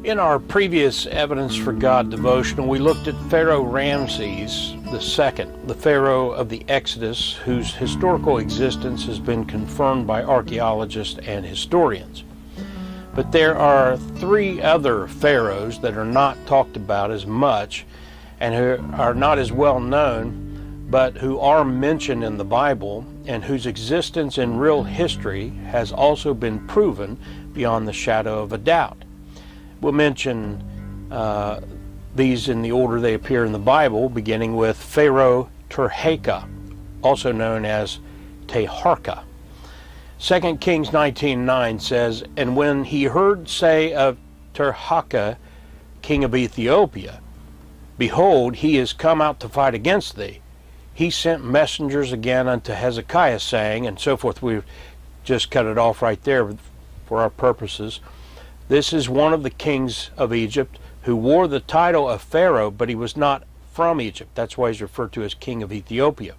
In our previous Evidence for God devotional, we looked at Pharaoh Ramses II, the Pharaoh of the Exodus, whose historical existence has been confirmed by archaeologists and historians. But there are three other pharaohs that are not talked about as much and who are not as well known, but who are mentioned in the Bible and whose existence in real history has also been proven beyond the shadow of a doubt. We'll mention these in the order they appear in the Bible, beginning with Pharaoh Tirhaka, also known as Tirhaka. 2 Kings 19:9 says, "And when he heard say of Tirhaka, king of Ethiopia, behold, he is come out to fight against thee, he sent messengers again unto Hezekiah, saying," and so forth. We've just cut it off right there for our purposes. "This is one of the kings of Egypt who wore the title of Pharaoh, but he was not from Egypt." That's why he's referred to as king of Ethiopia.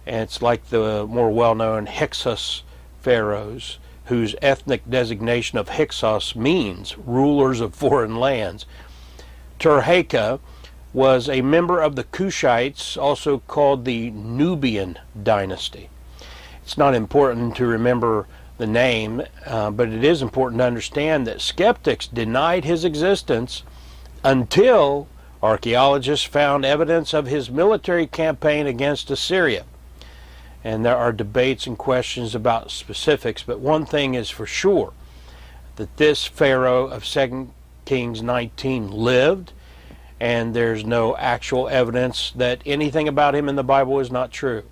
And it's like the more well-known Hyksos pharaohs, whose ethnic designation of Hyksos means rulers of foreign lands. Tirhaka was a member of the Cushites, also called the Nubian dynasty. It's not important to remember the name, but it is important to understand that skeptics denied his existence until archaeologists found evidence of his military campaign against Assyria. And there are debates and questions about specifics, but one thing is for sure, that this Pharaoh of 2 Kings 19 lived, and there's no actual evidence that anything about him in the Bible is not true.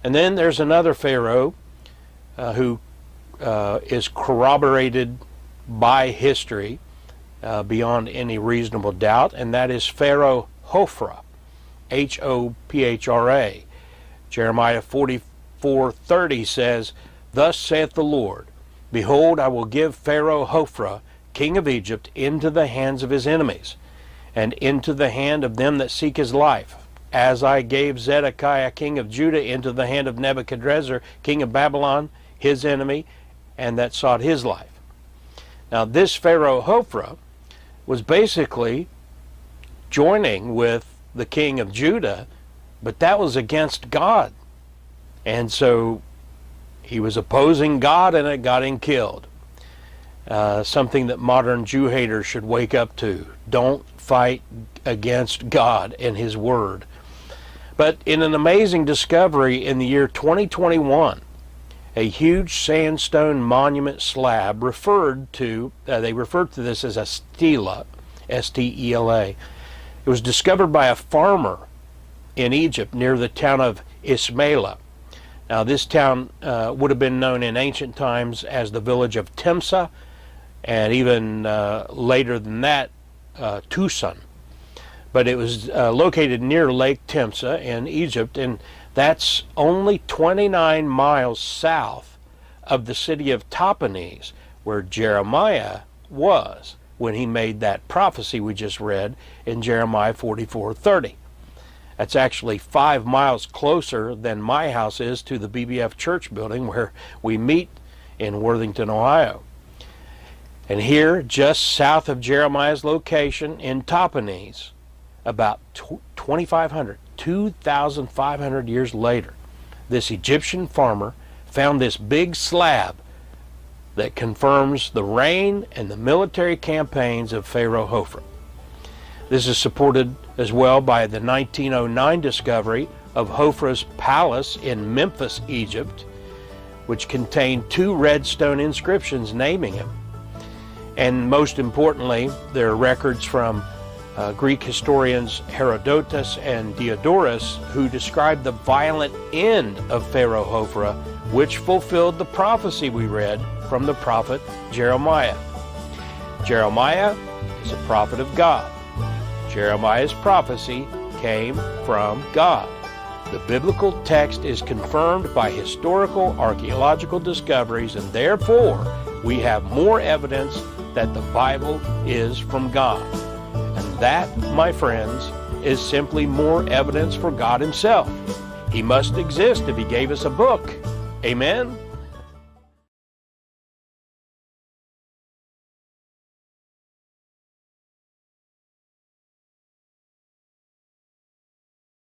And then there's another Pharaoh who is corroborated by history beyond any reasonable doubt, and that is Pharaoh Hophra, Hophra. Jeremiah 44:30 says, "Thus saith the Lord, Behold, I will give Pharaoh Hophra, king of Egypt, into the hands of his enemies, and into the hand of them that seek his life, as I gave Zedekiah, king of Judah, into the hand of Nebuchadrezzar, king of Babylon, his enemy, and that sought his life." Now, this Pharaoh Hophra was basically joining with the king of Judah, but that was against God. And so he was opposing God, and it got him killed. Something that modern Jew haters should wake up to. Don't fight against God and his word. But in an amazing discovery in the year 2021, a huge sandstone monument slab they referred to this as a stela, S-T-E-L-A. It was discovered by a farmer in Egypt near the town of Ismailia. Now, this town would have been known in ancient times as the village of Timsah, and even later than that, Tucson. But it was located near Lake Timsah in Egypt, and that's only 29 miles south of the city of Tahpanhes, where Jeremiah was when he made that prophecy we just read in Jeremiah 44:30. That's actually 5 miles closer than my house is to the BBF church building where we meet in Worthington, Ohio. And here, just south of Jeremiah's location in Tahpanhes, about 2,500 years later, this Egyptian farmer found this big slab that confirms the reign and the military campaigns of Pharaoh Hophra. This is supported as well by the 1909 discovery of Hophra's palace in Memphis, Egypt, which contained 2 red stone inscriptions naming him. And most importantly, there are records from Greek historians Herodotus and Diodorus, who described the violent end of Pharaoh Hophra, which fulfilled the prophecy we read from the prophet Jeremiah. Jeremiah is a prophet of God. Jeremiah's prophecy came from God. The biblical text is confirmed by historical archaeological discoveries, and therefore we have more evidence that the Bible is from God. And that, my friends, is simply more evidence for God himself. He must exist if he gave us a book. Amen?